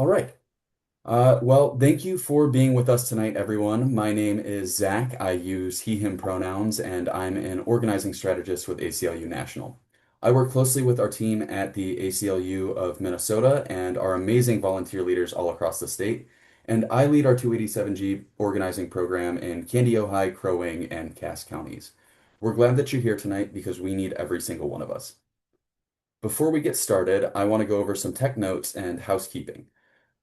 All right. Well, thank you for being with us tonight, everyone. My name is Zach. I use he, him pronouns, and I'm an organizing strategist with ACLU National. I work closely with our team at the ACLU of Minnesota and our amazing volunteer leaders all across the state. And I lead our 287G organizing program in Candy, Ojai, Crow Wing, and Cass counties. We're glad that you're here tonight because we need every single one of us. Before we get started, I want to go over some tech notes and housekeeping.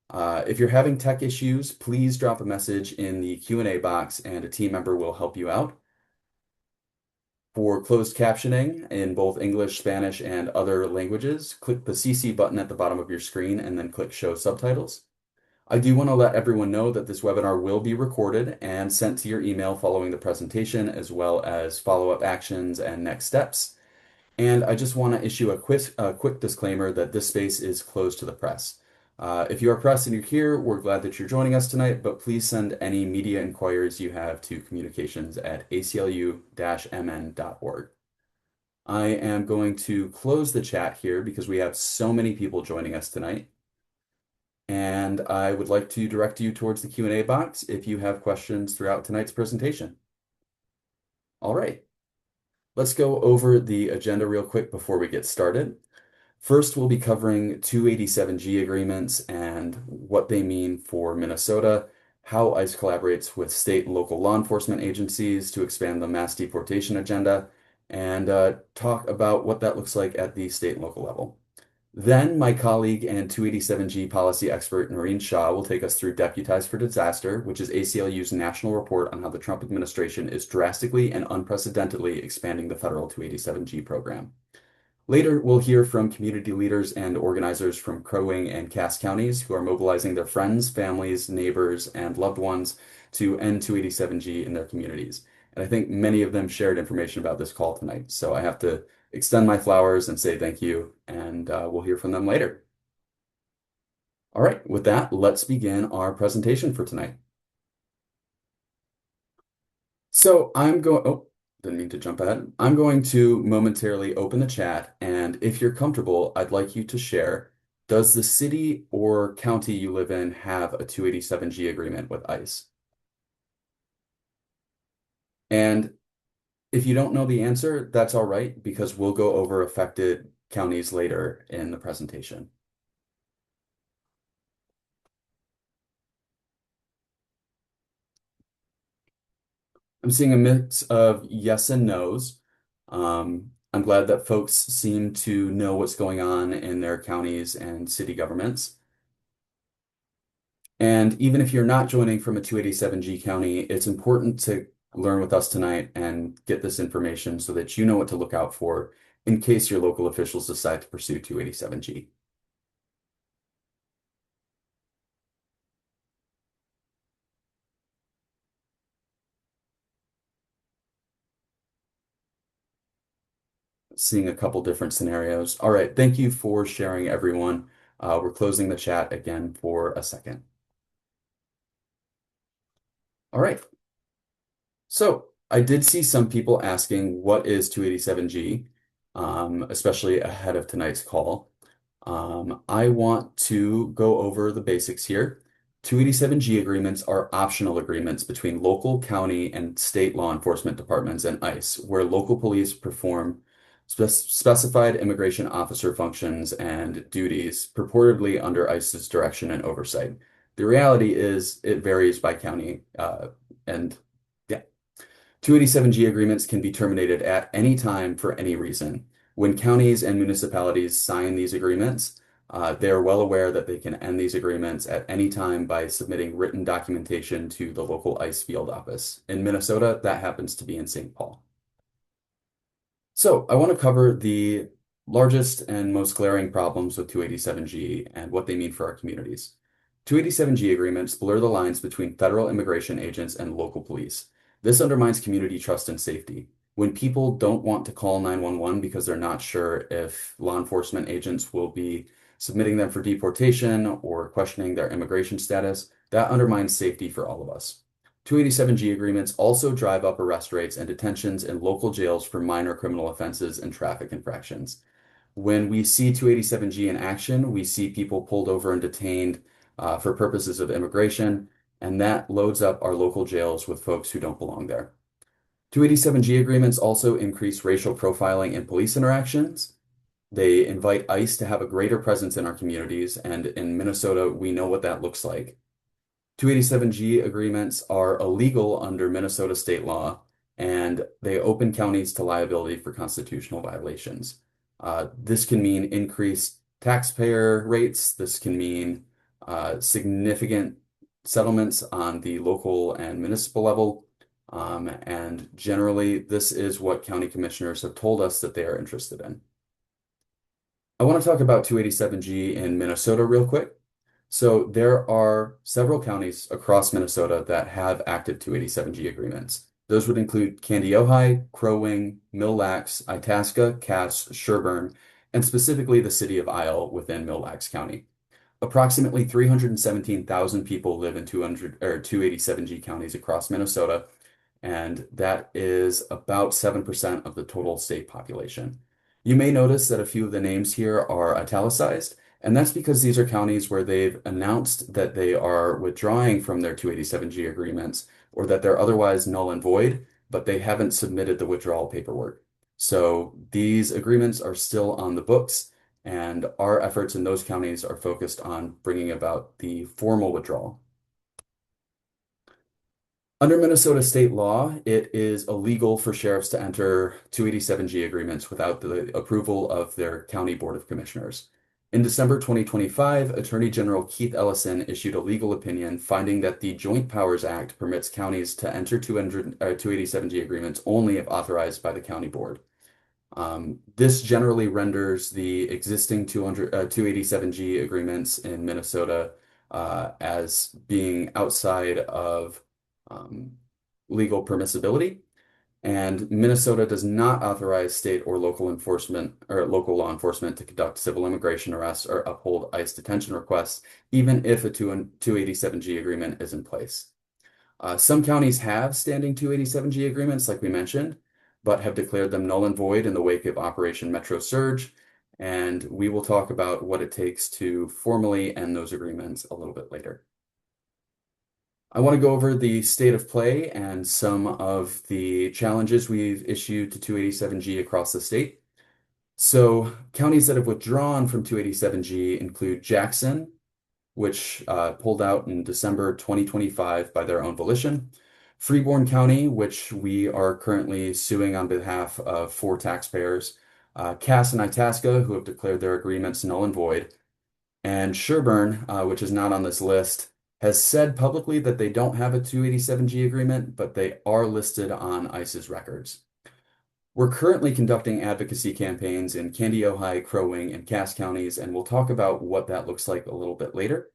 If you're having tech issues, please drop a message in the Q&A box and a team member will help you out. For closed captioning in both English, Spanish, and other languages, click the CC button at the bottom of your screen and then click Show Subtitles. I do want to let everyone know that this webinar will be recorded and sent to your email following the presentation, as well as follow-up actions and next steps. And I just want to issue a quick disclaimer that this space is closed to the press. If you are press and you're here, we're glad that you're joining us tonight, but please send any media inquiries you have to communications@aclu-mn.org. I am going to close the chat here because we have so many people joining us tonight. And I would like to direct you towards the Q&A box if you have questions throughout tonight's presentation. All right. Let's go over the agenda real quick before we get started. First, we'll be covering 287G agreements and what they mean for Minnesota, how ICE collaborates with state and local law enforcement agencies to expand the mass deportation agenda, and talk about what that looks like at the state and local level. Then my colleague and 287G policy expert Noreen Shaw will take us through Deputized for Disaster, which is ACLU's national report on how the Trump administration is drastically and unprecedentedly expanding the federal 287G program. Later, we'll hear from community leaders and organizers from Crow Wing and Cass counties who are mobilizing their friends, families, neighbors, and loved ones to end 287G in their communities. And I think many of them shared information about this call tonight. So I have to extend my flowers and say thank you, and we'll hear from them later. All right, with that, let's begin our presentation for tonight. So didn't mean to jump ahead. I'm going to momentarily open the chat, and if you're comfortable, I'd like you to share, does the city or county you live in have a 287G agreement with ICE? And if you don't know the answer, that's all right, because we'll go over affected counties later in the presentation. I'm seeing a mix of yes and no's. I'm glad that folks seem to know what's going on in their counties and city governments. And even if you're not joining from a 287G county, it's important to learn with us tonight and get this information so that you know what to look out for in case your local officials decide to pursue 287G. Seeing a couple different scenarios. All right, thank you for sharing, everyone. We're closing the chat again for a second. All right. So I did see some people asking what is 287G, especially ahead of tonight's call. I want to go over the basics here. 287G agreements are optional agreements between local, county, and state law enforcement departments and ICE, where local police perform specified immigration officer functions and duties purportedly under ICE's direction and oversight. The reality is it varies by county, and yeah. 287G agreements can be terminated at any time for any reason. When counties and municipalities sign these agreements, they're well aware that they can end these agreements at any time by submitting written documentation to the local ICE field office. In Minnesota, that happens to be in St. Paul. So I want to cover the largest and most glaring problems with 287G and what they mean for our communities. 287G agreements blur the lines between federal immigration agents and local police. This undermines community trust and safety. When people don't want to call 911 because they're not sure if law enforcement agents will be submitting them for deportation or questioning their immigration status, that undermines safety for all of us. 287G agreements also drive up arrest rates and detentions in local jails for minor criminal offenses and traffic infractions. When we see 287G in action, we see people pulled over and detained for purposes of immigration, and that loads up our local jails with folks who don't belong there. 287G agreements also increase racial profiling in police interactions. They invite ICE to have a greater presence in our communities, and in Minnesota, we know what that looks like. 287G agreements are illegal under Minnesota state law, and they open counties to liability for constitutional violations. This can mean increased taxpayer rates. This can mean significant settlements on the local and municipal level. And generally, this is what county commissioners have told us that they are interested in. I want to talk about 287G in Minnesota real quick. So there are several counties across Minnesota that have active 287G agreements. Those would include Candy, Ojai, Crow Wing, Mille Lacs, Itasca, Cass, Sherburne, and specifically the city of Isle within Mille Lacs County. Approximately 317,000 people live in 287G counties across Minnesota, and that is about 7% of the total state population. You may notice that a few of the names here are italicized, and that's because these are counties where they've announced that they are withdrawing from their 287G agreements or that they're otherwise null and void, but they haven't submitted the withdrawal paperwork. So these agreements are still on the books, and our efforts in those counties are focused on bringing about the formal withdrawal. Under Minnesota state law, it is illegal for sheriffs to enter 287G agreements without the approval of their county board of commissioners. In December 2025, Attorney General Keith Ellison issued a legal opinion finding that the Joint Powers Act permits counties to enter 287G agreements only if authorized by the county board. This generally renders the existing 287G agreements in Minnesota as being outside of legal permissibility, and Minnesota does not authorize state or local enforcement or local law enforcement to conduct civil immigration arrests or uphold ICE detention requests, even if a 287G agreement is in place. Some counties have standing 287G agreements, like we mentioned, but have declared them null and void in the wake of Operation Metro Surge, and we will talk about what it takes to formally end those agreements a little bit later. I want to go over the state of play and some of the challenges we've issued to 287G across the state. So counties that have withdrawn from 287G include Jackson, which pulled out in December 2025 by their own volition, Freeborn County, which we are currently suing on behalf of 4 taxpayers, Cass and Itasca, who have declared their agreements null and void, and Sherburne, which is not on this list, has said publicly that they don't have a 287G agreement, but they are listed on ICE's records. We're currently conducting advocacy campaigns in Candy, Ojai, Crow Wing, and Cass counties, and we'll talk about what that looks like a little bit later.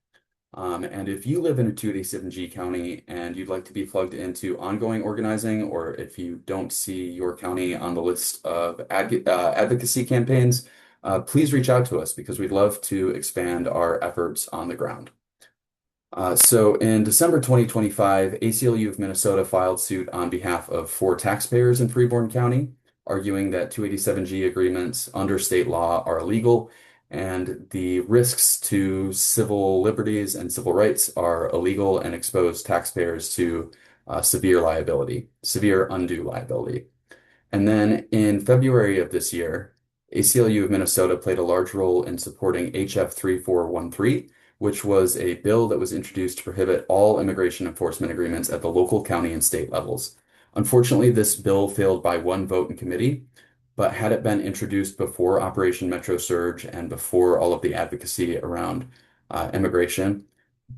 And if you live in a 287G county and you'd like to be plugged into ongoing organizing, or if you don't see your county on the list of advocacy campaigns, please reach out to us because we'd love to expand our efforts on the ground. So in December 2025, ACLU of Minnesota filed suit on behalf of 4 taxpayers in Freeborn County, arguing that 287G agreements under state law are illegal and the risks to civil liberties and civil rights are illegal and expose taxpayers to severe undue liability. And then in February of this year, ACLU of Minnesota played a large role in supporting HF 3413, which was a bill that was introduced to prohibit all immigration enforcement agreements at the local, county, and state levels. Unfortunately, this bill failed by 1 vote in committee, but had it been introduced before Operation Metro Surge and before all of the advocacy around immigration,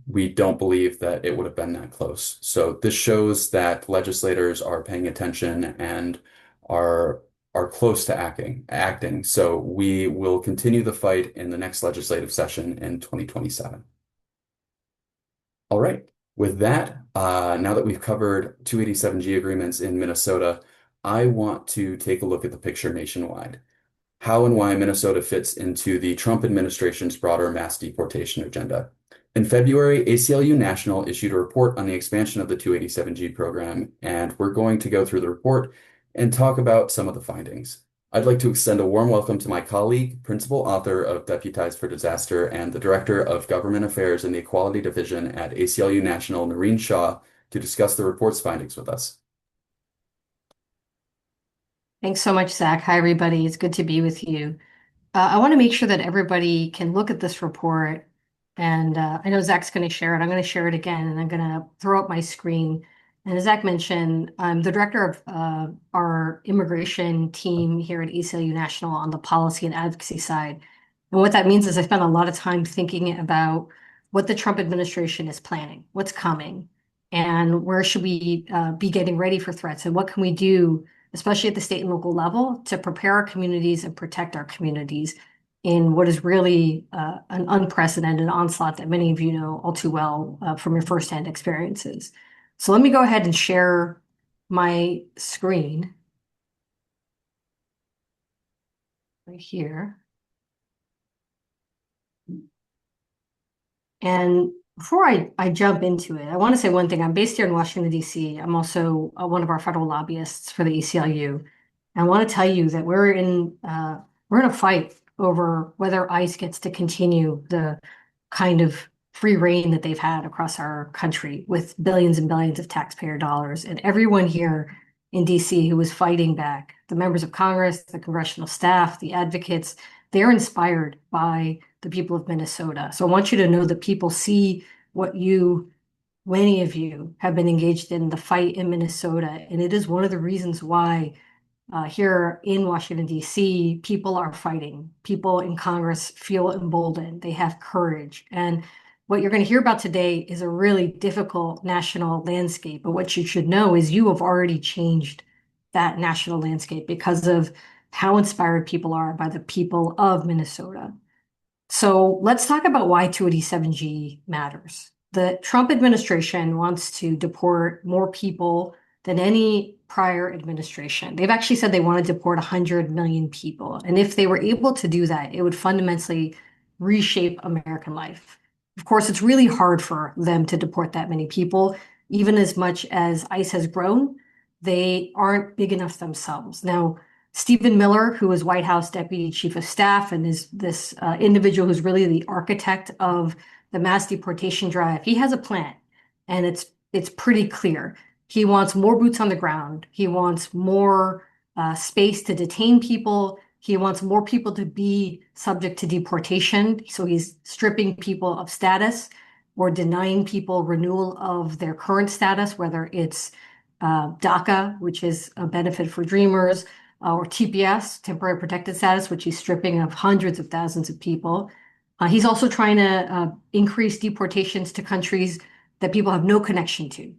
we don't believe that it would have been that close. So this shows that legislators are paying attention and are close to acting. So we will continue the fight in the next legislative session in 2027. All right. With that, now that we've covered 287G agreements in Minnesota, I want to take a look at the picture nationwide. How and why Minnesota fits into the Trump administration's broader mass deportation agenda. In February, ACLU National issued a report on the expansion of the 287G program, and we're going to go through the report and talk about some of the findings. I'd like to extend a warm welcome to my colleague, principal author of Deputized for Disaster, and the Director of Government Affairs in the Equality Division at ACLU National, Noreen Shaw, to discuss the report's findings with us. Thanks so much, Zach. Hi, everybody. It's good to be with you. I want to make sure that everybody can look at this report. And I know Zach's going to share it. I'm going to share it again, and I'm going to throw up my screen. And as Zach mentioned, I'm the director of our immigration team here at ACLU National on the policy and advocacy side. And what that means is I spend a lot of time thinking about what the Trump administration is planning, what's coming, and where should we be getting ready for threats, and what can we do, especially at the state and local level, to prepare our communities and protect our communities in what is really an unprecedented onslaught that many of you know all too well from your firsthand experiences. So let me go ahead and share my screen right here. And before I jump into it, I want to say one thing. I'm based here in Washington, D.C. I'm also one of our federal lobbyists for the ACLU. And I want to tell you that we're in a fight over whether ICE gets to continue the kind of free reign that they've had across our country with billions and billions of taxpayer dollars. And everyone here in DC who is fighting back, the members of Congress, the congressional staff, the advocates, they're inspired by the people of Minnesota. So I want you to know that people see what many of you have been engaged in the fight in Minnesota. And it is one of the reasons why here in Washington, D.C., people are fighting. People in Congress feel emboldened. They have courage. And what you're going to hear about today is a really difficult national landscape. But what you should know is you have already changed that national landscape because of how inspired people are by the people of Minnesota. So let's talk about why 287G matters. The Trump administration wants to deport more people than any prior administration. They've actually said they want to deport 100 million people. And if they were able to do that, it would fundamentally reshape American life. Of course, it's really hard for them to deport that many people. Even as much as ICE has grown, they aren't big enough themselves. Now, Stephen Miller, who is White House Deputy Chief of Staff and is this individual who's really the architect of the mass deportation drive, he has a plan, and it's pretty clear. He wants more boots on the ground. He wants more space to detain people. He wants more people to be subject to deportation. So he's stripping people of status or denying people renewal of their current status, whether it's DACA, which is a benefit for Dreamers, or TPS, temporary protected status, which he's stripping of hundreds of thousands of people. He's also trying to increase deportations to countries that people have no connection to.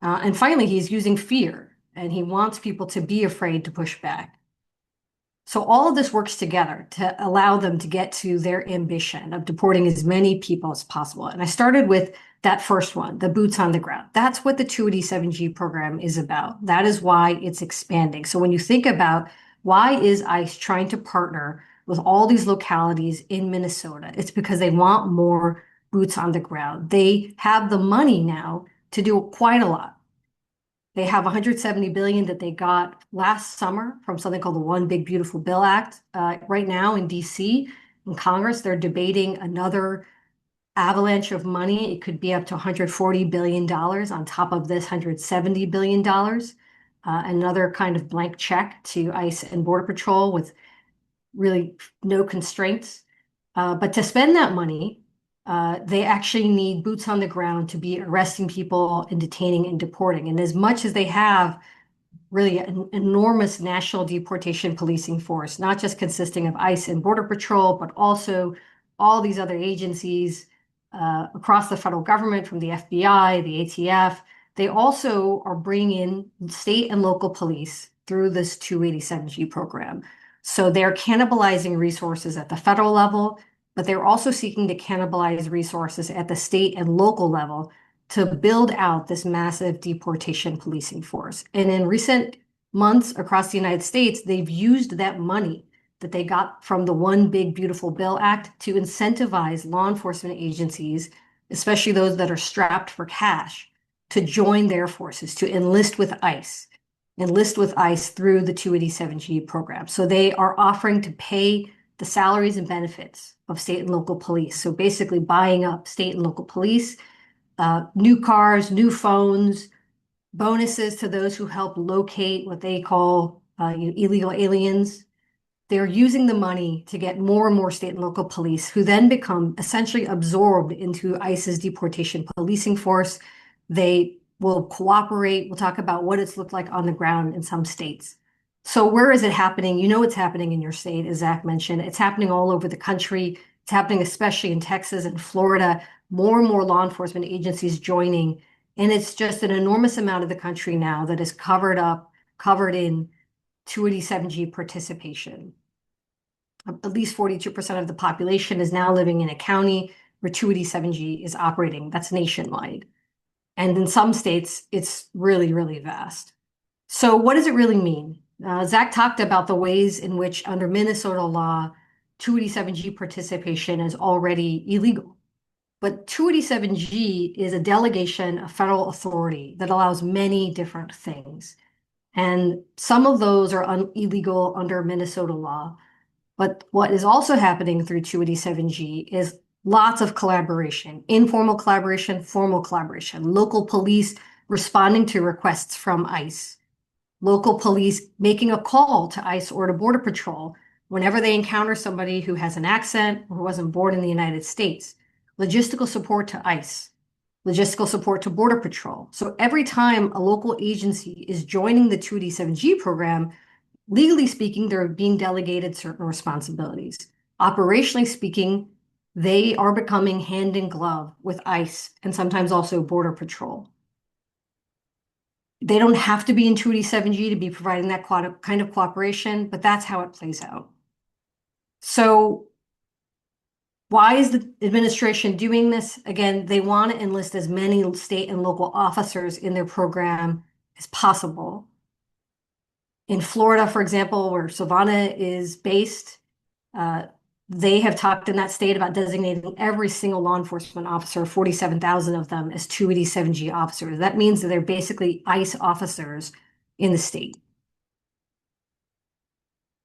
And finally, he's using fear, and he wants people to be afraid to push back. So all of this works together to allow them to get to their ambition of deporting as many people as possible. And I started with that first one, the boots on the ground. That's what the 287G program is about. That is why it's expanding. So when you think about why is ICE trying to partner with all these localities in Minnesota, it's because they want more boots on the ground. They have the money now to do quite a lot. They have 170 billion that they got last summer from something called the One Big Beautiful Bill Act. Right now in DC, in Congress, they're debating another avalanche of money. It could be up to $140 billion on top of this $170 billion. Another kind of blank check to ICE and Border Patrol with really no constraints. But to spend that money, they actually need boots on the ground to be arresting people and detaining and deporting. And as much as they have really an enormous national deportation policing force, not just consisting of ICE and Border Patrol, but also all these other agencies across the federal government, from the FBI, the ATF, they also are bringing in state and local police through this 287G program. So they're cannibalizing resources at the federal level, but they're also seeking to cannibalize resources at the state and local level to build out this massive deportation policing force. And in recent months across the United States, they've used that money that they got from the One Big Beautiful Bill Act to incentivize law enforcement agencies, especially those that are strapped for cash, to join their forces, to enlist with ICE. enlist with ICE through the 287G program. So they are offering to pay the salaries and benefits of state and local police. So basically buying up state and local police, new cars, new phones, bonuses to those who help locate what they call illegal aliens. They're using the money to get more and more state and local police who then become essentially absorbed into ICE's deportation policing force. They will cooperate. We'll talk about what it's looked like on the ground in some states. So where is it happening? You know it's happening in your state, as Zach mentioned. It's happening all over the country. It's happening especially in Texas and Florida. More and more law enforcement agencies joining. And it's just an enormous amount of the country now that is covered in 287G participation. At least 42% of the population is now living in a county where 287G is operating. That's nationwide. And in some states, it's really, really vast. So what does it really mean? Zach talked about the ways in which under Minnesota law, 287G participation is already illegal. But 287G is a delegation of federal authority that allows many different things. And some of those are illegal under Minnesota law. But what is also happening through 287G is lots of collaboration, informal collaboration, formal collaboration, local police responding to requests from ICE, local police making a call to ICE or to Border Patrol whenever they encounter somebody who has an accent or who wasn't born in the United States, logistical support to ICE, logistical support to Border Patrol. So every time a local agency is joining the 287G program, legally speaking, they're being delegated certain responsibilities. Operationally speaking, they are becoming hand in glove with ICE and sometimes also Border Patrol. They don't have to be in 287G to be providing that kind of cooperation, but that's how it plays out. So why is the administration doing this? Again, they want to enlist as many state and local officers in their program as possible. In Florida, for example, where Savannah is based, they have talked in that state about designating every single law enforcement officer, 47,000 of them, as 287G officers. That means that they're basically ICE officers in the state.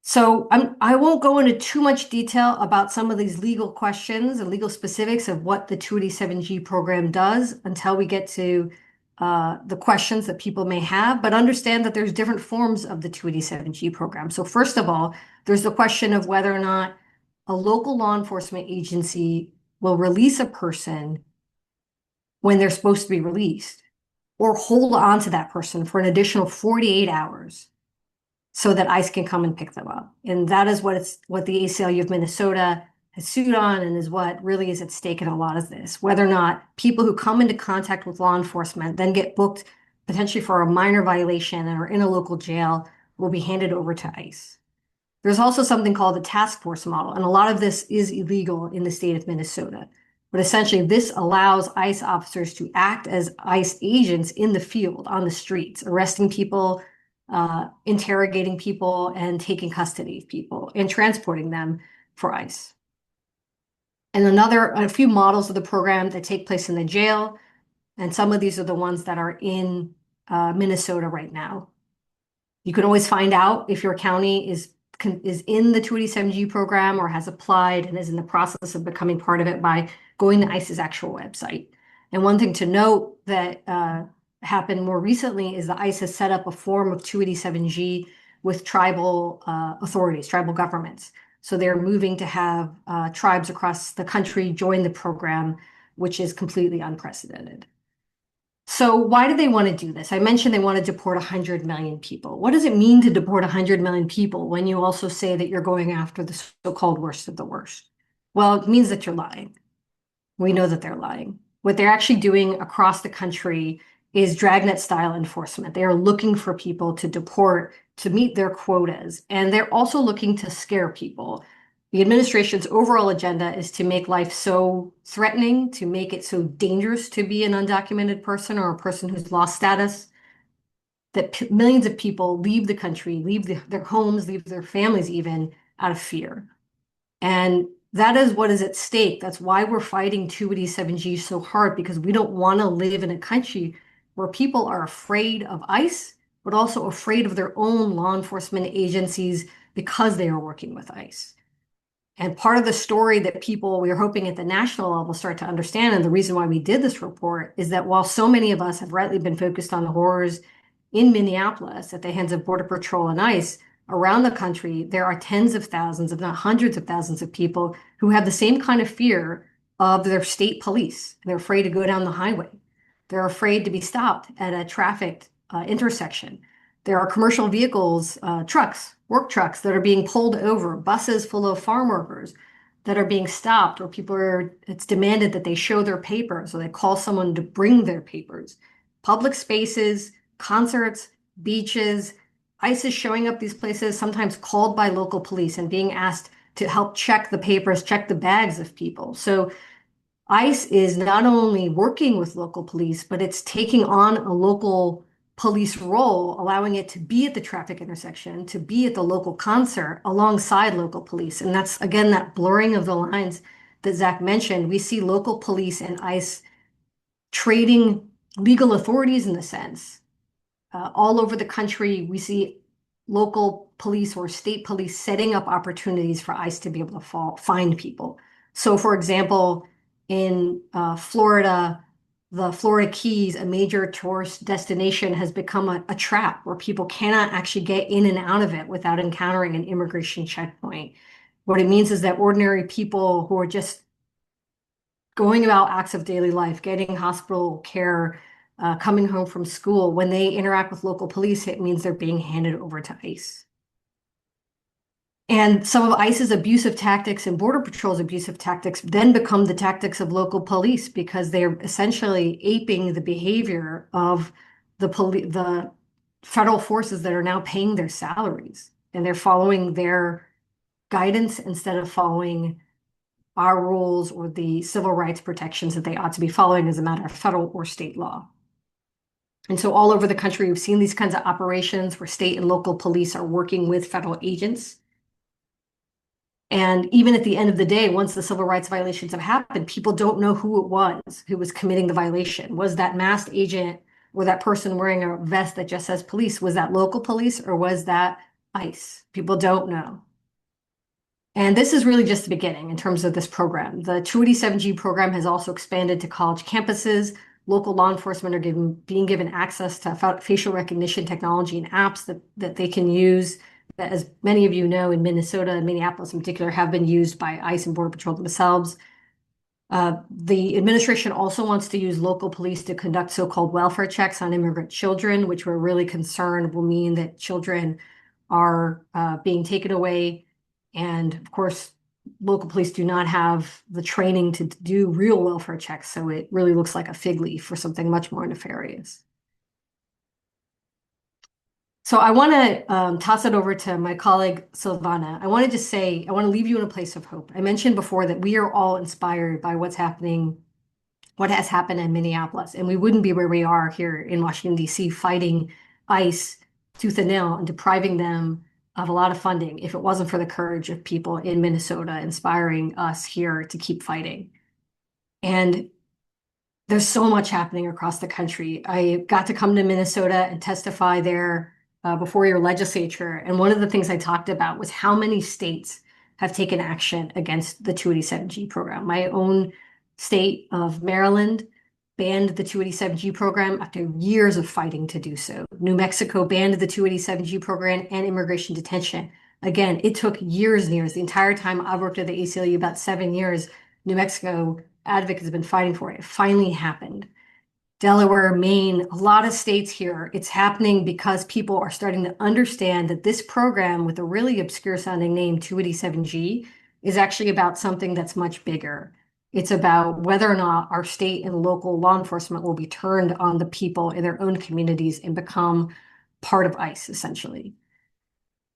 So I won't go into too much detail about some of these legal questions and legal specifics of what the 287G program does until we get to the questions that people may have, but understand that there's different forms of the 287G program. So first of all, there's the question of whether or not a local law enforcement agency will release a person when they're supposed to be released, or hold on to that person for an additional 48 hours so that ICE can come and pick them up. And that is what the ACLU of Minnesota has sued on and is what really is at stake in a lot of this. Whether or not people who come into contact with law enforcement then get booked potentially for a minor violation and are in a local jail will be handed over to ICE. There's also something called the task force model, and a lot of this is illegal in the state of Minnesota. But essentially, this allows ICE officers to act as ICE agents in the field, on the streets, arresting people, interrogating people, and taking custody of people, and transporting them for ICE. And a few models of the program that take place in the jail, and some of these are the ones that are in Minnesota right now. You can always find out if your county is in the 287G program or has applied and is in the process of becoming part of it by going to ICE's actual website. And one thing to note that happened more recently is that ICE has set up a form of 287G with tribal authorities, tribal governments. So they're moving to have tribes across the country join the program, which is completely unprecedented. So why do they want to do this? I mentioned they want to deport 100 million people. What does it mean to deport 100 million people when you also say that you're going after the so-called worst of the worst? Well, it means that you're lying. We know that they're lying. What they're actually doing across the country is dragnet style enforcement. They are looking for people to deport to meet their quotas. And they're also looking to scare people. The administration's overall agenda is to make life so threatening, to make it so dangerous to be an undocumented person or a person who's lost status, that millions of people leave the country, leave their homes, leave their families even out of fear. And that is what is at stake. That's why we're fighting 287G so hard, because we don't want to live in a country where people are afraid of ICE but also afraid of their own law enforcement agencies because they are working with ICE. And part of the story that people we are hoping at the national level start to understand, and the reason why we did this report, is that while so many of us have rightly been focused on the horrors in Minneapolis at the hands of Border Patrol and ICE, around the country, there are tens of thousands, if not hundreds of thousands of people who have the same kind of fear of their state police. They're afraid to go down the highway. They're afraid to be stopped at a trafficked intersection. There are commercial vehicles, trucks, work trucks that are being pulled over, buses full of farm workers that are being stopped, or it's demanded that they show their papers, or they call someone to bring their papers. Public spaces, concerts, beaches, ICE is showing up these places, sometimes called by local police and being asked to help check the papers, check the bags of people. So ICE is not only working with local police, but it's taking on a local police role, allowing it to be at the traffic intersection, to be at the local concert alongside local police. And that's, again, that blurring of the lines that Zach mentioned. We see local police and ICE trading legal authorities in a sense. All over the country, we see local police or state police setting up opportunities for ICE to be able to find people. So, for example, in Florida, the Florida Keys, a major tourist destination, has become a trap where people cannot actually get in and out of it without encountering an immigration checkpoint. What it means is that ordinary people who are just going about acts of daily life, getting hospital care, coming home from school, when they interact with local police, it means they're being handed over to ICE. And some of ICE's abusive tactics and Border Patrol's abusive tactics then become the tactics of local police because they're essentially aping the behavior of the federal forces that are now paying their salaries. And they're following their guidance instead of following our rules or the civil rights protections that they ought to be following as a matter of federal or state law. And so all over the country, we've seen these kinds of operations where state and local police are working with federal agents. And even at the end of the day, once the civil rights violations have happened, people don't know who it was who was committing the violation. Was that masked agent or that person wearing a vest that just says police, was that local police or was that ICE? People don't know. And this is really just the beginning in terms of this program. The 287G program has also expanded to college campuses. Local law enforcement are being given access to facial recognition technology and apps that they can use, that, as many of you know, in Minnesota and Minneapolis in particular, have been used by ICE and Border Patrol themselves. The administration also wants to use local police to conduct so-called welfare checks on immigrant children, which we're really concerned will mean that children are being taken away. And of course, local police do not have the training to do real welfare checks, so it really looks like a fig leaf for something much more nefarious. So I want to toss it over to my colleague, Silvana. I want to just say, I want to leave you in a place of hope. I mentioned before that we are all inspired by what has happened in Minneapolis, and we wouldn't be where we are here in Washington, D.C., fighting ICE tooth and nail and depriving them of a lot of funding if it wasn't for the courage of people in Minnesota inspiring us here to keep fighting. And there's so much happening across the country. I got to come to Minnesota and testify there before your legislature. And one of the things I talked about was how many states have taken action against the 287G program. My own state of Maryland banned the 287G program after years of fighting to do so. New Mexico banned the 287G program and immigration detention. Again, it took years and years. The entire time I've worked at the ACLU, about 7 years, New Mexico advocates have been fighting for it. It finally happened. Delaware, Maine, a lot of states here, it's happening because people are starting to understand that this program with a really obscure sounding name, 287G, is actually about something that's much bigger. It's about whether or not our state and local law enforcement will be turned on the people in their own communities and become part of ICE, essentially.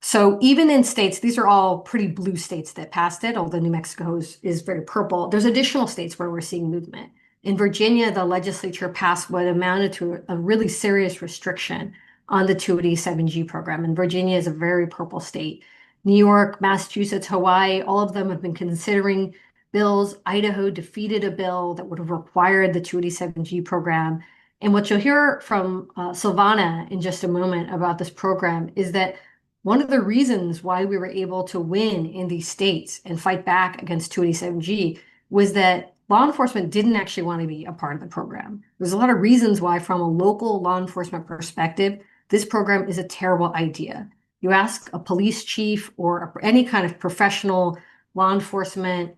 So even in states, these are all pretty blue states that passed it, although New Mexico is very purple. There's additional states where we're seeing movement. In Virginia, the legislature passed what amounted to a really serious restriction on the 287G program. And Virginia is a very purple state. New York, Massachusetts, Hawaii, all of them have been considering bills. Idaho defeated a bill that would have required the 287G program. And what you'll hear from Silvana in just a moment about this program is that one of the reasons why we were able to win in these states and fight back against 287G was that law enforcement didn't actually want to be a part of the program. There's a lot of reasons why, from a local law enforcement perspective, this program is a terrible idea. You ask a police chief or any kind of professional law enforcement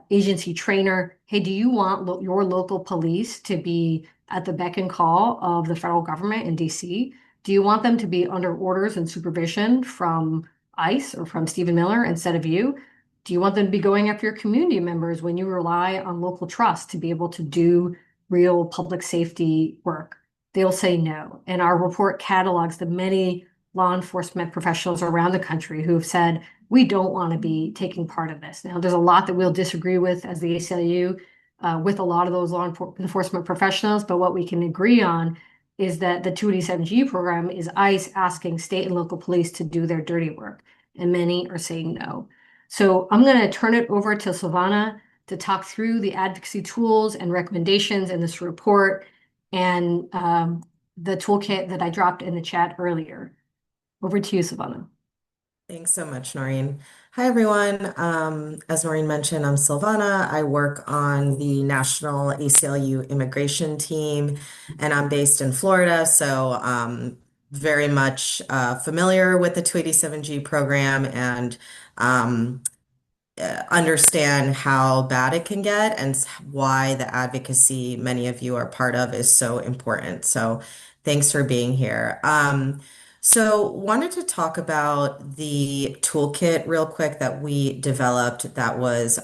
agency trainer, hey, do you want your local police to be at the beck and call of the federal government in DC? Do you want them to be under orders and supervision from ICE or from Stephen Miller instead of you? Do you want them to be going after your community members when you rely on local trust to be able to do real public safety work? They'll say no. And our report catalogs the many law enforcement professionals around the country who have said, we don't want to be taking part of this. Now, there's a lot that we'll disagree with as the ACLU with a lot of those law enforcement professionals, but what we can agree on is that the 287G program is ICE asking state and local police to do their dirty work, and many are saying no. So I'm going to turn it over to Silvana to talk through the advocacy tools and recommendations in this report and the toolkit that I dropped in the chat earlier. Over to you, Silvana. Thanks so much, Noreen. Hi, everyone. As Noreen mentioned, I'm Silvana. I work on the National ACLU Immigration Team, and I'm based in Florida, so very much familiar with the 287G program and um, understand how bad it can get and why the advocacy many of you are part of is so important. So thanks for being here. So wanted to talk about the toolkit real quick that we developed that was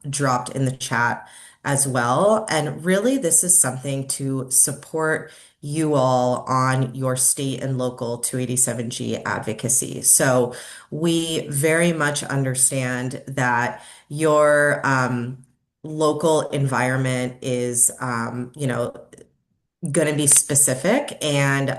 dropped in the chat as well. And really, this is something to support you all on your state and local 287G advocacy. So we very much understand that your local environment is, going to be specific and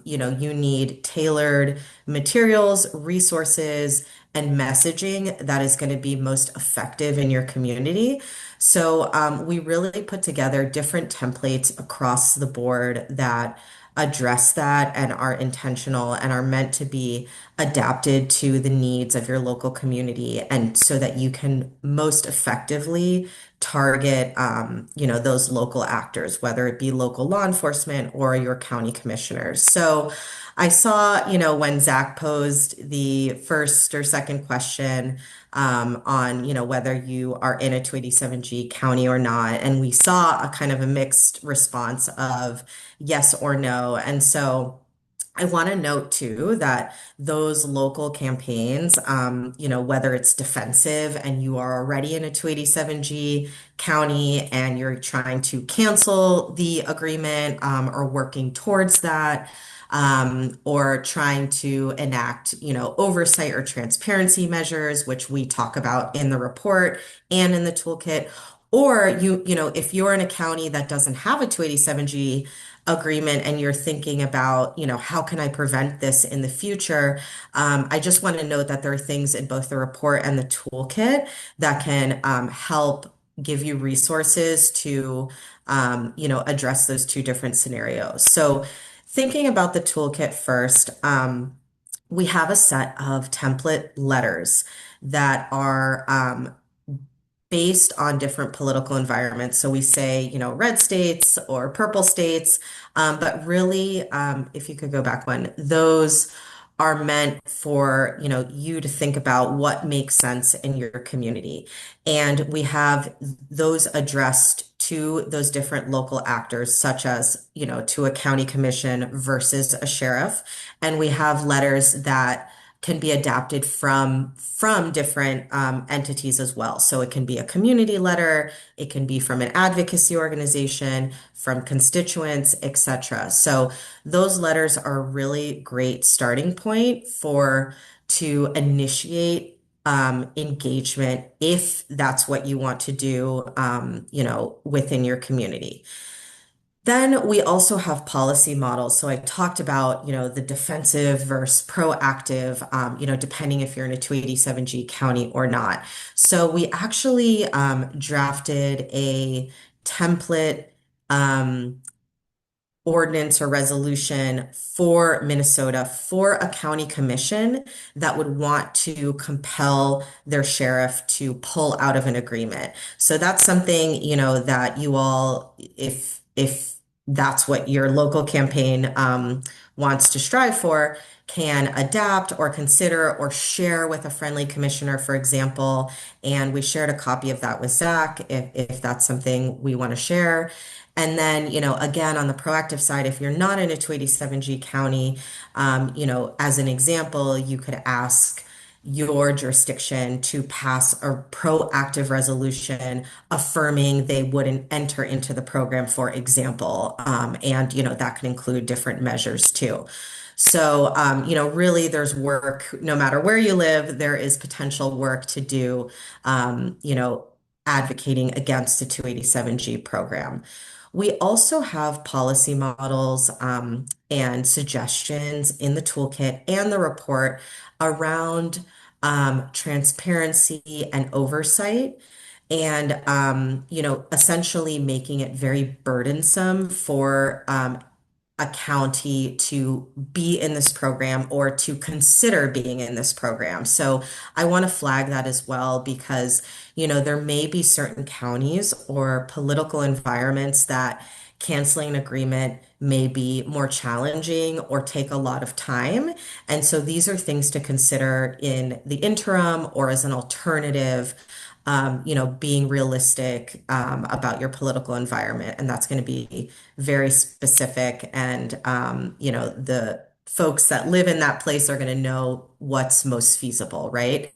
you need tailored materials, resources, and messaging that is going to be most effective in your community. So we really put together different templates across the board that address that and are intentional and are meant to be adapted to the needs of your local community and so that you can most effectively target those local actors, whether it be local law enforcement or your county commissioners. So I saw, when Zach posed the first or second question on, whether you are in a 287G county or not, and we saw a kind of a mixed response of yes or no. And so I want to note too that those local campaigns, whether it's defensive and you are already in a 287G county and you're trying to cancel the agreement or working towards that, or trying to enact, oversight or transparency measures, which we talk about in the report and in the toolkit. Or if you're in a county that doesn't have a 287G agreement and you're thinking about, how can I prevent this in the future? I just want to note that there are things in both the report and the toolkit that can help give you resources to, address those two different scenarios. So thinking about the toolkit first, we have a set of template letters that are based on different political environments. So we say, red states or purple states, but really, if you could go back one, those are meant for, you to think about what makes sense in your community. And we have those addressed to those different local actors, such as, to a county commission versus a sheriff. And we have letters that can be adapted from different entities as well. So it can be a community letter, it can be from an advocacy organization, from constituents, etc. So those letters are a really great starting point to initiate engagement if that's what you want to do, within your community. Then we also have policy models. So I talked about, the defensive versus proactive, depending if you're in a 287G county or not. So we actually drafted a template ordinance or resolution for Minnesota for a county commission that would want to compel their sheriff to pull out of an agreement. So that's something, that you all, if that's what your local campaign wants to strive for, can adapt or consider or share with a friendly commissioner, for example. And we shared a copy of that with Zach if that's something we want to share. And then, again, on the proactive side, if you're not in a 287G county, as an example, you could ask your jurisdiction to pass a proactive resolution affirming they wouldn't enter into the program, for example. And, that can include different measures too. So, really there's work, no matter where you live, there is potential work to do, advocating against the 287G program. We also have policy models and suggestions in the toolkit and the report around transparency and oversight, and essentially making it very burdensome for a county to be in this program or to consider being in this program. So I want to flag that as well because, there may be certain counties or political environments that canceling an agreement may be more challenging or take a lot of time. And so these are things to consider in the interim or as an alternative, being realistic about your political environment. And that's going to be very specific. And, the folks that live in that place are going to know what's most feasible, right?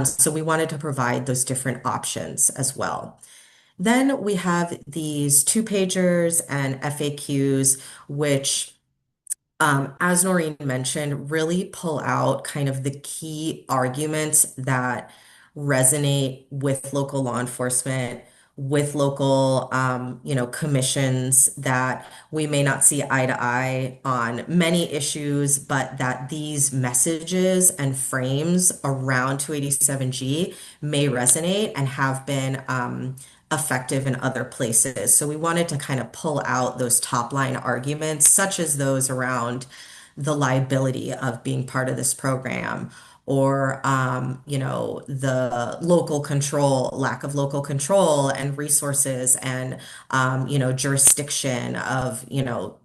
So we wanted to provide those different options as well. Then we have these two-pagers and FAQs, which as Noreen mentioned, really pull out kind of the key arguments that resonate with local law enforcement, with local, commissions that we may not see eye to eye on many issues, but that these messages and frames around 287G may resonate and have been effective in other places. So we wanted to kind of pull out those top line arguments, such as those around the liability of being part of this program, or the local control, lack of local control and resources, and jurisdiction of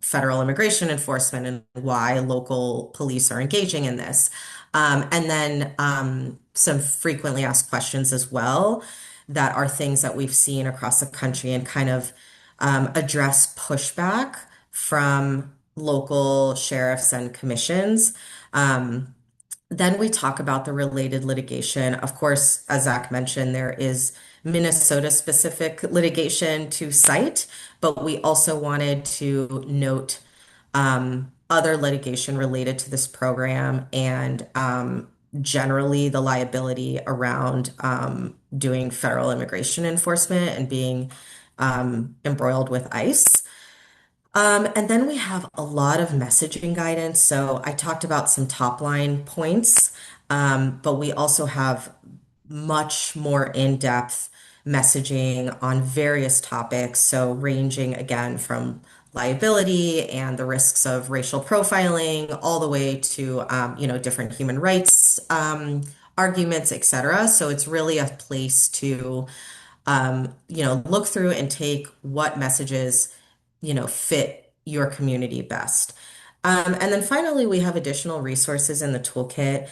federal immigration enforcement and why local police are engaging in this. And then some frequently asked questions as well that are things that we've seen across the country and kind of address pushback from local sheriffs and commissions. Then we talk about the related litigation. Of course, as Zach mentioned, there is Minnesota specific litigation to cite, but we also wanted to note other litigation related to this program and generally the liability around doing federal immigration enforcement and being embroiled with ICE. And then we have a lot of messaging guidance. So I talked about some top line points, but we also have much more in-depth messaging on various topics. So ranging again from liability and the risks of racial profiling all the way to, different human rights arguments, et cetera. So it's really a place to, look through and take what messages fit your community best. And then finally, we have additional resources in the toolkit.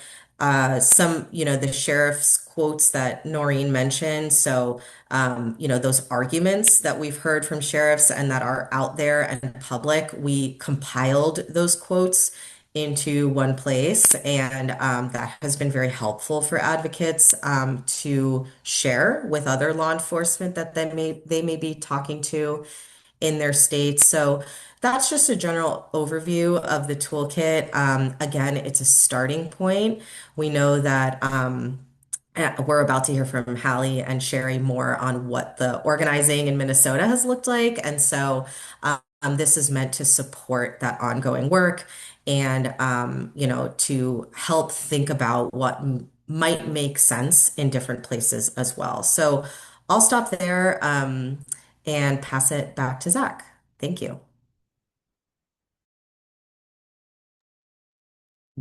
Some, the sheriff's quotes that Noreen mentioned. So, those arguments that we've heard from sheriffs and that are out there and public, we compiled those quotes into one place. And that has been very helpful for advocates to share with other law enforcement that they may be talking to in their states. So that's just a general overview of the toolkit. Again, it's a starting point. We know that we're about to hear from Hallie and Sherry more on what the organizing in Minnesota has looked like. And so this is meant to support that ongoing work and, to help think about what might make sense in different places as well. So I'll stop there and pass it back to Zach. Thank you.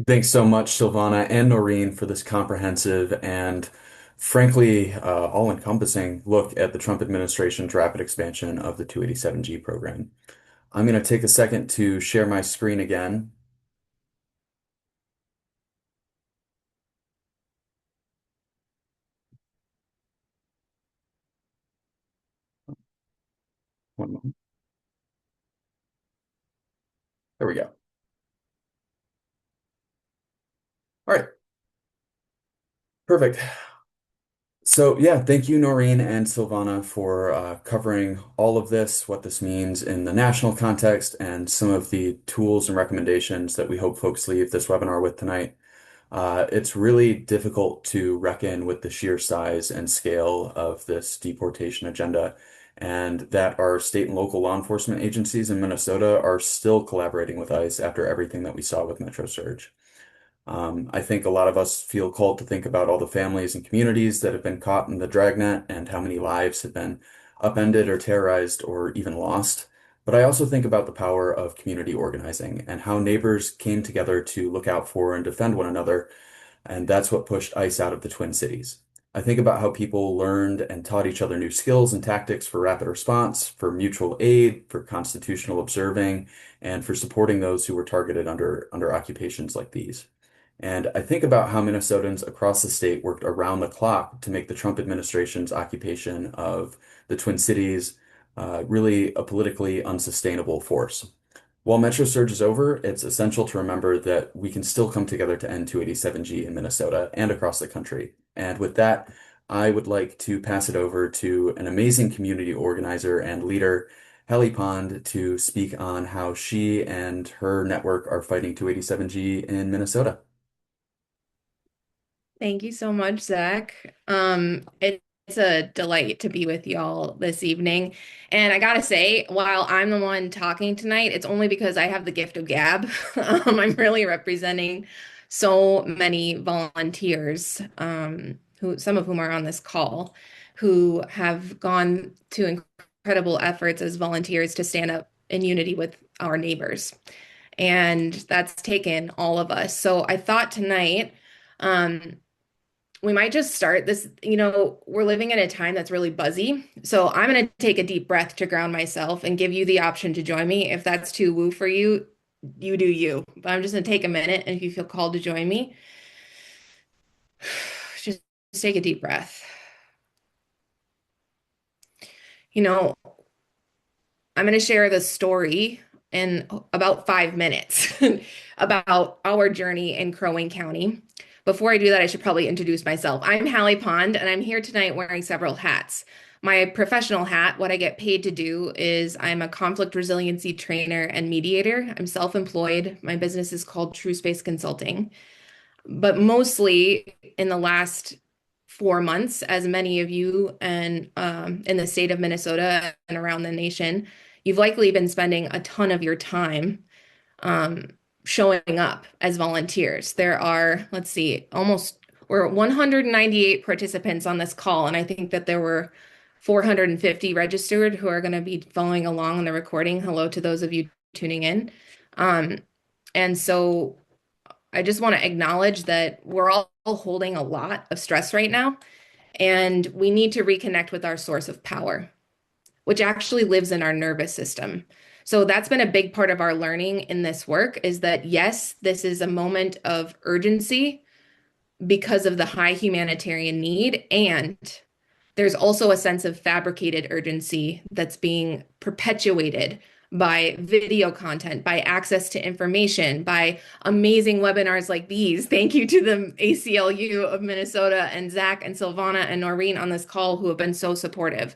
Thanks so much, Silvana and Noreen, for this comprehensive and frankly all-encompassing look at the Trump administration's rapid expansion of the 287G program. I'm going to take a second to share my screen again. One moment. There we go. All right, perfect. So yeah, thank you, Noreen and Silvana, for covering all of this, what this means in the national context, and some of the tools and recommendations that we hope folks leave this webinar with tonight. It's really difficult to reckon with the sheer size and scale of this deportation agenda, and that our state and local law enforcement agencies in Minnesota are still collaborating with ICE after everything that we saw with Metro Surge. I think a lot of us feel called to think about all the families and communities that have been caught in the dragnet and how many lives have been upended or terrorized or even lost. But I also think about the power of community organizing and how neighbors came together to look out for and defend one another, and that's what pushed ICE out of the Twin Cities. I think about how people learned and taught each other new skills and tactics for rapid response, for mutual aid, for constitutional observing, and for supporting those who were targeted under occupations like these. And I think about how Minnesotans across the state worked around the clock to make the Trump administration's occupation of the Twin Cities really a politically unsustainable force. While Metro Surge is over, it's essential to remember that we can still come together to end 287G in Minnesota and across the country. And with that, I would like to pass it over to an amazing community organizer and leader, Hallie Pond, to speak on how she and her network are fighting 287G in Minnesota. Thank you so much, Zach. It's a delight to be with y'all this evening. And I gotta say, while I'm the one talking tonight, it's only because I have the gift of gab. I'm really representing so many volunteers, who some of whom are on this call, who have gone to incredible efforts as volunteers to stand up in unity with our neighbors. And that's taken all of us. So I thought tonight, um, we might just start this. We're living in a time that's really buzzy. So I'm going to take a deep breath to ground myself and give you the option to join me. If that's too woo for you, you do you. But I'm just going to take a minute. And if you feel called to join me, just take a deep breath. You know, I'm going to share the story in about 5 minutes about our journey in Crow Wing County. Before I do that, I should probably introduce myself. I'm Hallie Pond, and I'm here tonight wearing several hats. My professional hat, what I get paid to do is I'm a conflict resiliency trainer and mediator. I'm self-employed. My business is called True Space Consulting. But mostly in the last 4 months, as many of you and in the state of Minnesota and around the nation, you've likely been spending a ton of your time um, showing up as volunteers. There are, let's see, we're 198 participants on this call, and I think that there were 450 registered who are going to be following along on the recording. Hello to those of you tuning in. Um, and so I just want to acknowledge that we're all holding a lot of stress right now, and we need to reconnect with our source of power, which actually lives in our nervous system. So that's been a big part of our learning in this work is that, yes, this is a moment of urgency because of the high humanitarian need. And there's also a sense of fabricated urgency that's being perpetuated by video content, by access to information, by amazing webinars like these. Thank you to the ACLU of Minnesota and Zach and Silvana and Noreen on this call who have been so supportive.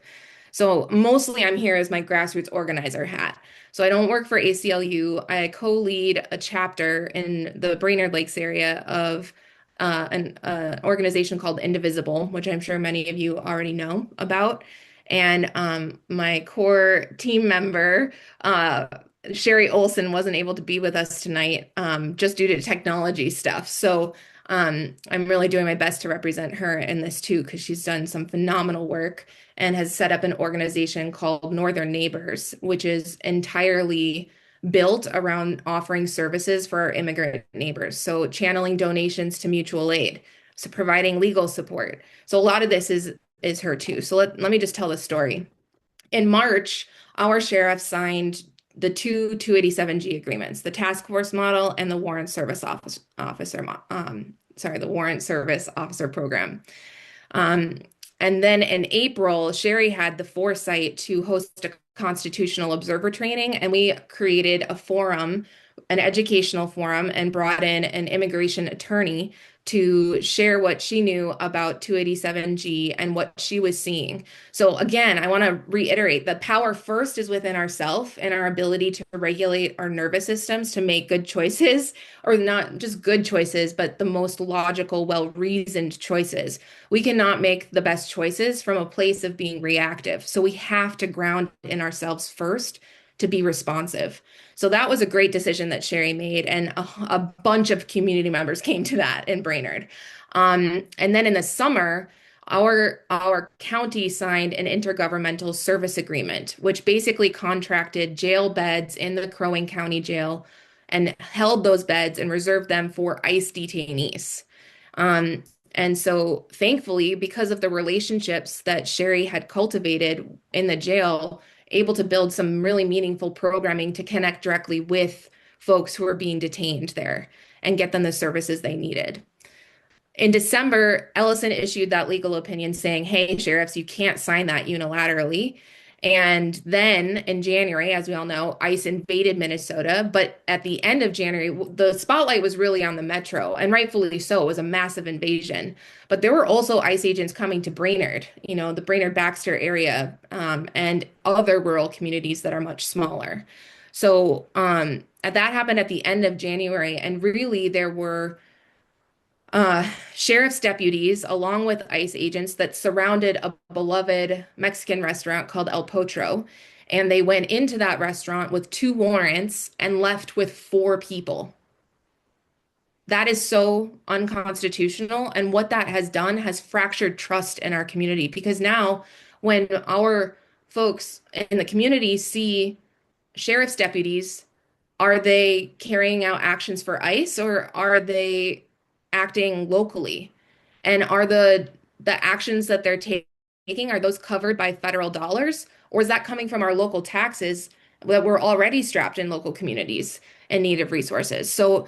So mostly I'm here as my grassroots organizer hat. So I don't work for ACLU. I co-lead a chapter in the Brainerd Lakes area of an organization called Indivisible, which I'm sure many of you already know about. And my core team member, Sherry Olson, wasn't able to be with us tonight just due to technology stuff. So I'm really doing my best to represent her in this too, because she's done some phenomenal work and has set up an organization called Northern Neighbors, which is entirely built around offering services for our immigrant neighbors. So channeling donations to mutual aid, so providing legal support. So a lot of this is her too. So let me just tell the story. In March, our sheriff signed the two 287G agreements, the task force model and the warrant service the warrant service officer program. And then in April, Sherry had the foresight to host a constitutional observer training, and we created a forum, an educational forum, and brought in an immigration attorney to share what she knew about 287G and what she was seeing. So again, I want to reiterate the power first is within ourselves and our ability to regulate our nervous systems to make good choices, or not just good choices, but the most logical, well-reasoned choices. We cannot make the best choices from a place of being reactive. So we have to ground in ourselves first to be responsive. So that was a great decision that Sherry made, and a bunch of community members came to that in Brainerd. And then in the summer, our county signed an intergovernmental service agreement, which basically contracted jail beds in the Crow Wing County Jail and held those beds and reserved them for ICE detainees. And so thankfully, because of the relationships that Sherry had cultivated in the jail, able to build some really meaningful programming to connect directly with folks who are being detained there and get them the services they needed. In December, Ellison issued that legal opinion saying, hey, sheriffs, you can't sign that unilaterally. And then in January, as we all know, ICE invaded Minnesota. But at the end of January, the spotlight was really on the metro, and rightfully so. It was a massive invasion. But there were also ICE agents coming to Brainerd, the Brainerd-Baxter area, and other rural communities that are much smaller. So that happened at the end of January. And really, there were sheriff's deputies, along with ICE agents, that surrounded a beloved Mexican restaurant called El Potro. And they went into that restaurant with 2 warrants and left with 4 people. That is so unconstitutional. And what that has done has fractured trust in our community, because now when our folks in the community see sheriff's deputies, are they carrying out actions for ICE, or are they acting locally? And are the actions that they're taking, are those covered by federal dollars, or is that coming from our local taxes that we're already strapped in local communities in need of resources? So,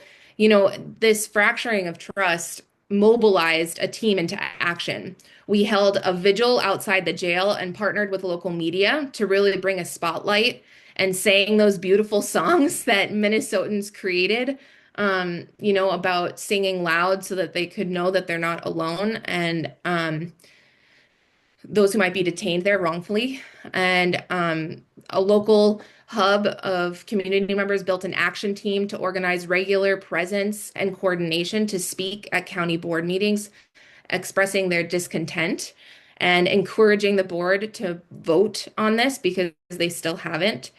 this fracturing of trust mobilized a team into action. We held a vigil outside the jail and partnered with local media to really bring a spotlight and sang those beautiful songs that Minnesotans created, about singing loud so that they could know that they're not alone, and those who might be detained there wrongfully. And a local hub of community members built an action team to organize regular presence and coordination to speak at county board meetings, expressing their discontent and encouraging the board to vote on this because they still haven't.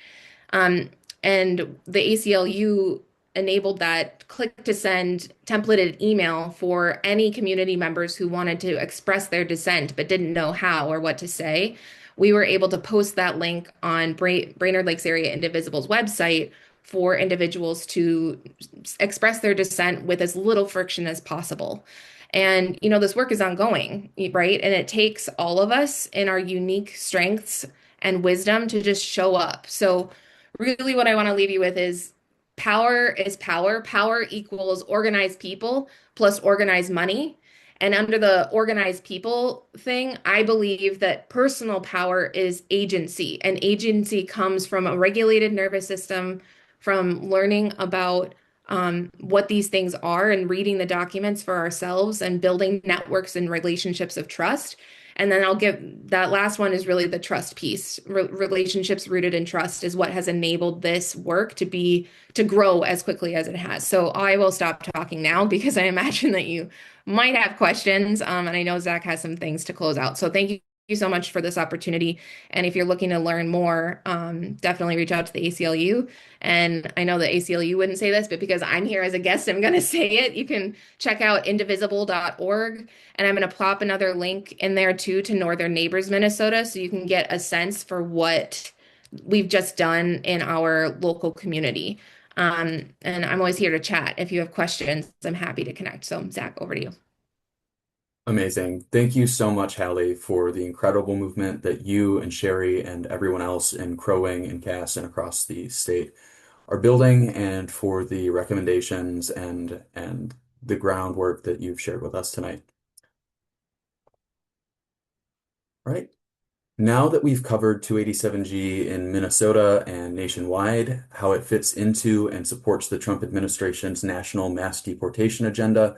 And the ACLU enabled that click to send templated email for any community members who wanted to express their dissent but didn't know how or what to say. We were able to post that link on Brainerd Lakes Area Indivisible's website for individuals to express their dissent with as little friction as possible. And, this work is ongoing, right? And it takes all of us in our unique strengths and wisdom to just show up. So really what I want to leave you with is power is power. Power equals organized people plus organized money. And under the organized people thing, I believe that personal power is agency. And agency comes from a regulated nervous system, from learning about what these things are and reading the documents for ourselves and building networks and relationships of trust. And then I'll give that last one is really the trust piece. Relationships rooted in trust is what has enabled this work to grow as quickly as it has. So I will stop talking now because I imagine that you might have questions. And I know Zach has some things to close out. So thank you so much for this opportunity. And if you're looking to learn more, definitely reach out to the ACLU. And I know the ACLU wouldn't say this, but because I'm here as a guest, I'm going to say it. You can check out indivisible.org. And I'm going to plop another link in there too to Northern Neighbors Minnesota, so you can get a sense for what we've just done in our local community. And I'm always here to chat. If you have questions, I'm happy to connect. So, Zach, over to you. Amazing. Thank you so much, Hallie, for the incredible movement that you and Sherry and everyone else in Crow Wing and Cass and across the state are building, and for the recommendations and the groundwork that you've shared with us tonight. All right. Now that we've covered 287G in Minnesota and nationwide, how it fits into and supports the Trump administration's national mass deportation agenda,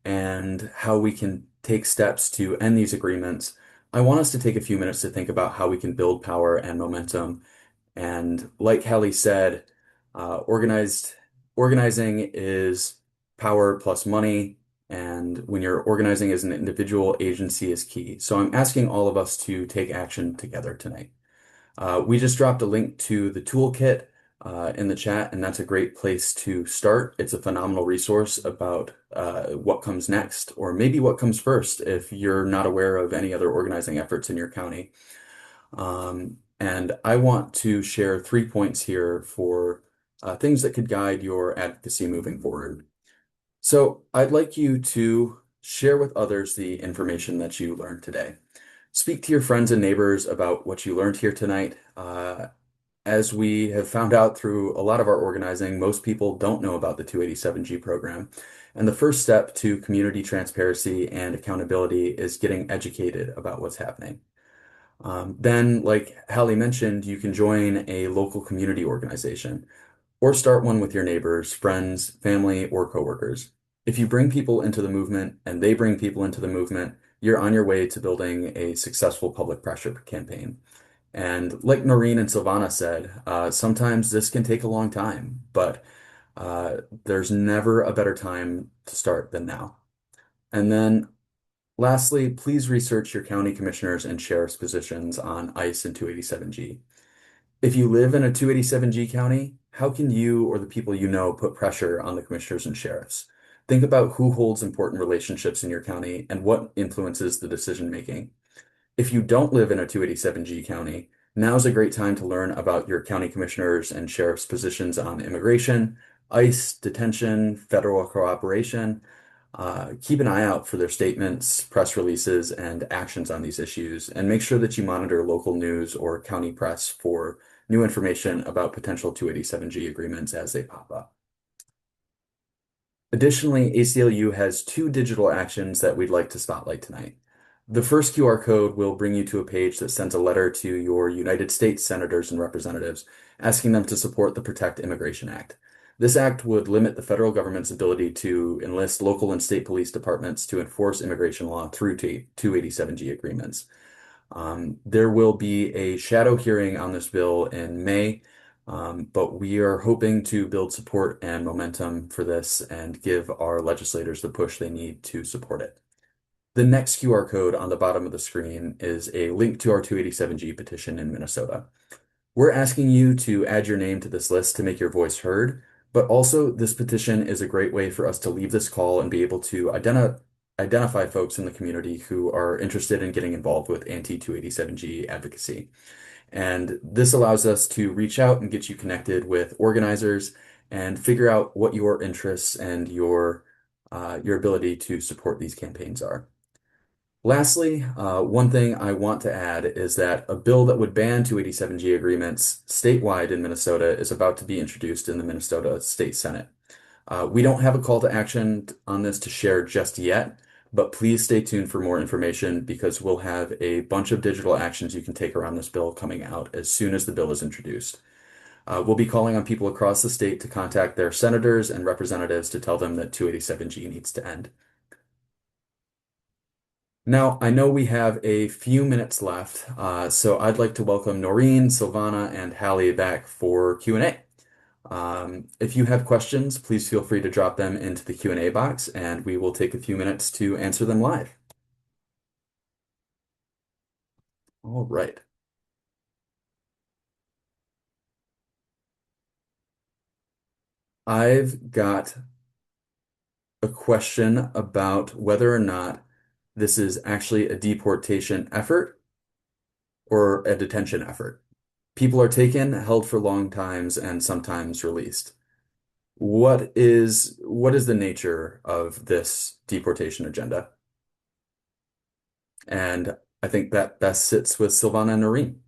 and how we can take steps to end these agreements, I want us to take a few minutes to think about how we can build power and momentum. And like Hallie said, organizing is power plus money. And when you're organizing as an individual, agency is key. So I'm asking all of us to take action together tonight. We just dropped a link to the toolkit in the chat, and that's a great place to start. It's a phenomenal resource about what comes next, or maybe what comes first if you're not aware of any other organizing efforts in your county. And I want to share 3 points here for things that could guide your advocacy moving forward. So I'd like you to share with others the information that you learned today. Speak to your friends and neighbors about what you learned here tonight. As we have found out through a lot of our organizing, most people don't know about the 287G program. And the first step to community transparency and accountability is getting educated about what's happening. Then, like Hallie mentioned, you can join a local community organization or start one with your neighbors, friends, family, or coworkers. If you bring people into the movement and they bring people into the movement, you're on your way to building a successful public pressure campaign. And like Noreen and Silvana said, sometimes this can take a long time, but there's never a better time to start than now. And then lastly, please research your county commissioners and sheriff's positions on ICE and 287G. If you live in a 287G county, how can you or the people you know put pressure on the commissioners and sheriffs? Think about who holds important relationships in your county and what influences the decision making. If you don't live in a 287G county, now's a great time to learn about your county commissioners and sheriff's positions on immigration, ICE, detention, federal cooperation. Keep an eye out for their statements, press releases, and actions on these issues, and make sure that you monitor local news or county press for new information about potential 287G agreements as they pop up. Additionally, ACLU has 2 digital actions that we'd like to spotlight tonight. The first QR code will bring you to a page that sends a letter to your United States senators and representatives asking them to support the Protect Immigration Act. This act would limit the federal government's ability to enlist local and state police departments to enforce immigration law through 287G agreements. There will be a shadow hearing on this bill in May, but we are hoping to build support and momentum for this and give our legislators the push they need to support it. The next QR code on the bottom of the screen is a link to our 287G petition in Minnesota. We're asking you to add your name to this list to make your voice heard, but also this petition is a great way for us to leave this call and be able to identify folks in the community who are interested in getting involved with anti-287G advocacy. And this allows us to reach out and get you connected with organizers and figure out what your interests and your ability to support these campaigns are. Lastly, one thing I want to add is that a bill that would ban 287G agreements statewide in Minnesota is about to be introduced in the Minnesota State Senate. We don't have a call to action on this to share just yet, but please stay tuned for more information because we'll have a bunch of digital actions you can take around this bill coming out as soon as the bill is introduced. We'll be calling on people across the state to contact their senators and representatives to tell them that 287G needs to end. Now, I know we have a few minutes left, so I'd like to welcome Noreen, Silvana, and Hallie back for Q&A. If you have questions, please feel free to drop them into the Q&A box, and we will take a few minutes to answer them live. All right. I've got a question about whether or not this is actually a deportation effort or a detention effort. people are taken, held for long times, and sometimes released. What is the nature of this deportation agenda? And I think that best sits with Silvana and Noreen.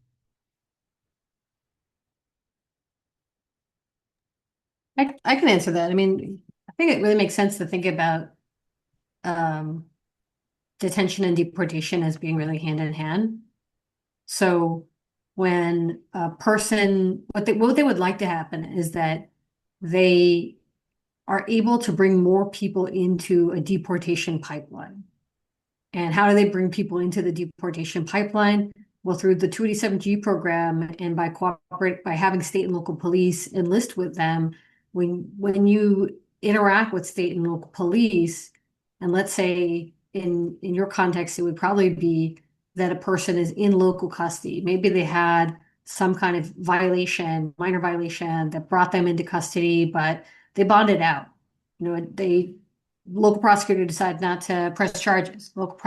I can answer that. I mean, I think it really makes sense to think about um, detention and deportation as being really hand in hand. So when a person, what they would like to happen is that they are able to bring more people into a deportation pipeline. And how do they bring people into the deportation pipeline? Well, through the 287G program and by having state and local police enlist with them. When you interact with state and local police, and let's say in your context, it would probably be that a person is in local custody. Maybe they had some kind of violation, minor violation that brought them into custody, but they bonded out. They local prosecutor decided not to press charges. Local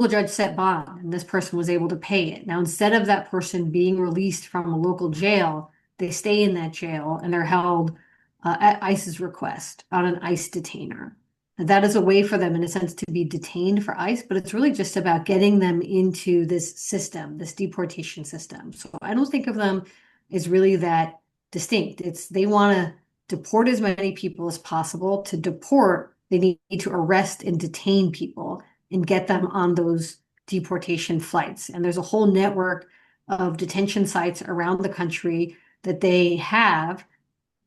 judge set bond, and this person was able to pay it. Now, instead of that person being released from a local jail, they stay in that jail and they're held at ICE's request on an ICE detainer. And that is a way for them, in a sense, to be detained for ICE, but it's really just about getting them into this system, this deportation system. So I don't think of them as really that distinct. They want to deport as many people as possible. To deport, they need to arrest and detain people and get them on those deportation flights. And there's a whole network of detention sites around the country that they have.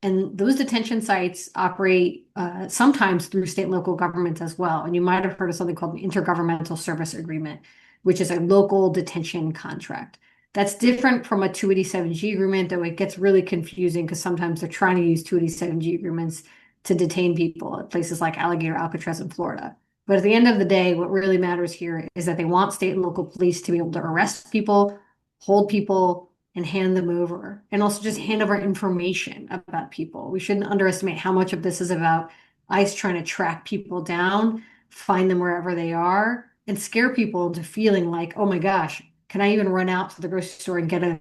And those detention sites operate sometimes through state and local governments as well. And you might have heard of something called the Intergovernmental Service Agreement, which is a local detention contract. That's different from a 287G agreement, though it gets really confusing because sometimes they're trying to use 287G agreements to detain people at places like Alligator, Alcatraz, in Florida. But at the end of the day, what really matters here is that they want state and local police to be able to arrest people, hold people, and hand them over, and also just hand over information about people. We shouldn't underestimate how much of this is about ICE trying to track people down, find them wherever they are, and scare people into feeling like, oh my gosh, can I even run out to the grocery store and get a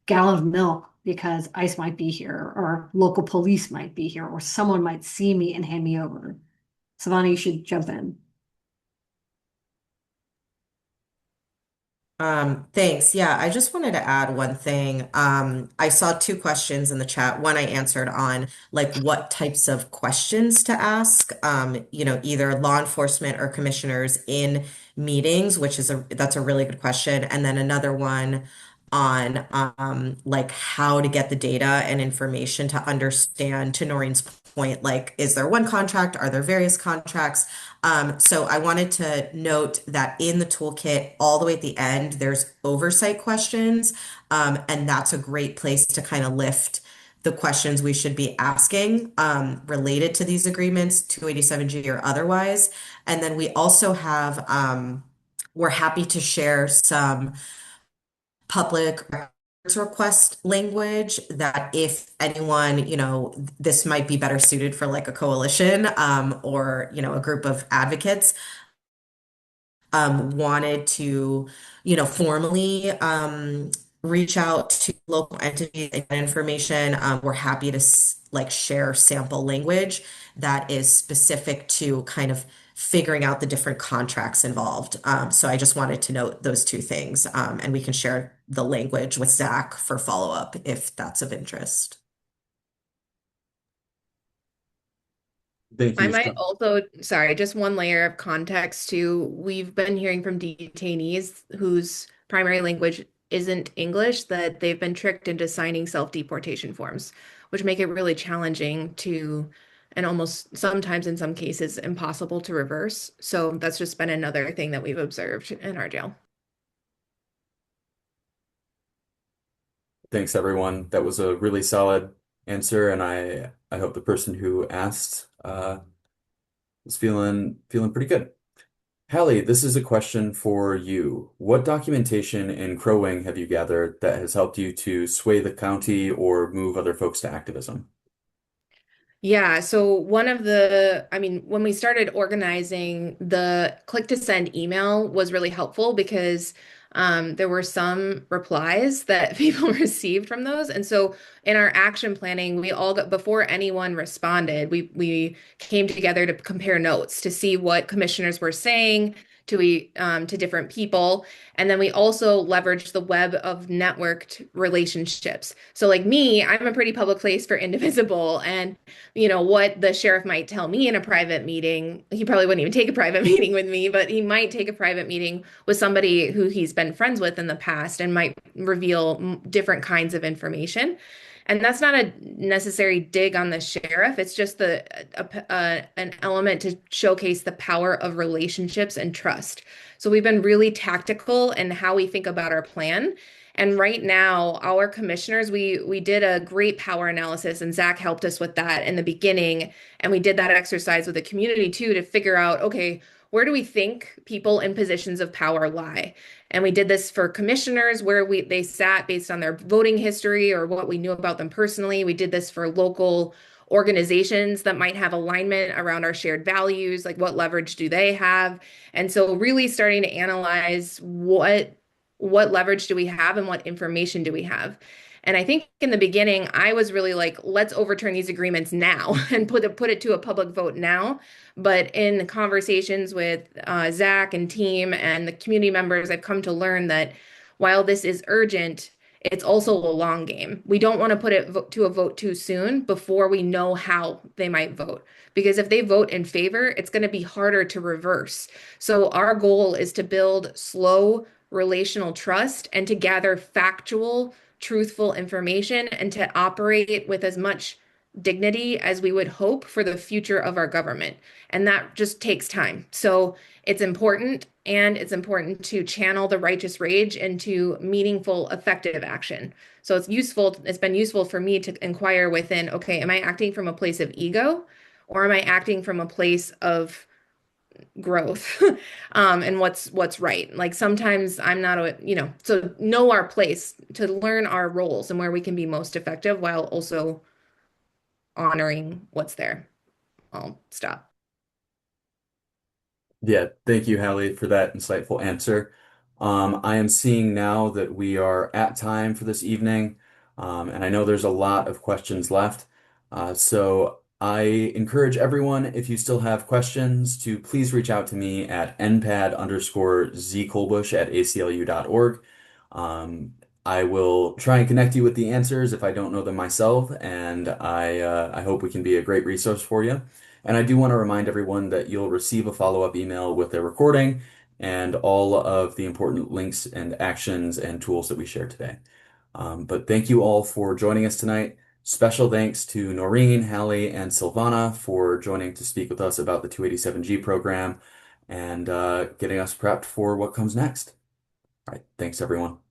gallon of milk because ICE might be here, or local police might be here, or someone might see me and hand me over. Savannah, you should jump in. Thanks. Yeah, I just wanted to add one thing. I saw two questions in the chat. One I answered on like what types of questions to ask, either law enforcement or commissioners in meetings, that's a really good question. And then another one on like how to get the data and information to understand, to Noreen's point, like is there one contract? Are there various contracts? So I wanted to note that in the toolkit, all the way at the end, there's oversight questions. And that's a great place to kind of lift the questions we should be asking related to these agreements, 287G or otherwise. And then we also have, we're happy to share some public records request language that if anyone, this might be better suited for like a coalition or, a group of advocates wanted to, formally reach out to local entities and get information. We're happy to like share sample language that is specific to kind of figuring out the different contracts involved. So I just wanted to note those two things, and we can share the language with Zach for follow-up if that's of interest. Thank I you. might also, sorry, just one layer of context too. We've been hearing from detainees whose primary language isn't English that they've been tricked into signing self-deportation forms, which make it really challenging to, and almost sometimes in some cases impossible to reverse. So that's just been another thing that we've observed in our jail. Thanks, everyone. That was a really solid answer, and I hope the person who asked is feeling pretty good. Hallie, this is a question for you. What documentation in Crow Wing have you gathered that has helped you to sway the county or move other folks to activism? Yeah, so when we started organizing, the click to send email was really helpful because There were some replies that people received from those. And so in our action planning, we all got, before anyone responded, we came together to compare notes to see what commissioners were saying to different people. And then we also leveraged the web of networked relationships. So like me, I'm a pretty public face for Indivisible. And what the sheriff might tell me in a private meeting, he probably wouldn't even take a private meeting with me, but he might take a private meeting with somebody who he's been friends with in the past and might reveal different kinds of information. And that's not a necessary dig on the sheriff. It's just an element to showcase the power of relationships and trust. So we've been really tactical in how we think about our plan. And right now, our commissioners, we did a great power analysis, and Zach helped us with that in the beginning. And we did that exercise with the community too to figure out, okay, where do we think people in positions of power lie? And we did this for commissioners where they sat based on their voting history or what we knew about them personally. We did this for local organizations that might have alignment around our shared values, like what leverage do they have? And so really starting to analyze what leverage do we have and what information do we have? And I think in the beginning, I was really like, let's overturn these agreements now and put it to a public vote now. But in conversations with Zach and team and the community members, I've come to learn that while this is urgent, it's also a long game. We don't want to put it to a vote too soon before we know how they might vote. Because if they vote in favor, it's going to be harder to reverse. So our goal is to build slow relational trust and to gather factual, truthful information and to operate with as much dignity as we would hope for the future of our government. And that just takes time. So it's important, and it's important to channel the righteous rage into meaningful, effective action. So it's been useful for me to inquire within, okay, am I acting from a place of ego or am I acting from a place of growth and what's right. Like sometimes I'm not so know our place to learn our roles and where we can be most effective while also honoring what's there. I'll stop. Yeah, thank you, Hallie, for that insightful answer. I am seeing now that we are at time for this evening, and I know there's a lot of questions left. So I encourage everyone, if you still have questions, to please reach out to me at npad_zkolbush@aclu.org. I will try and connect you with the answers if I don't know them myself, and I hope we can be a great resource for you. And I do want to remind everyone that you'll receive a follow-up email with a recording and all of the important links and actions and tools that we shared today. But thank you all for joining us tonight. Special thanks to Noreen, Hallie, and Silvana for joining to speak with us about the 287G program and getting us prepped for what comes next. All right, thanks everyone.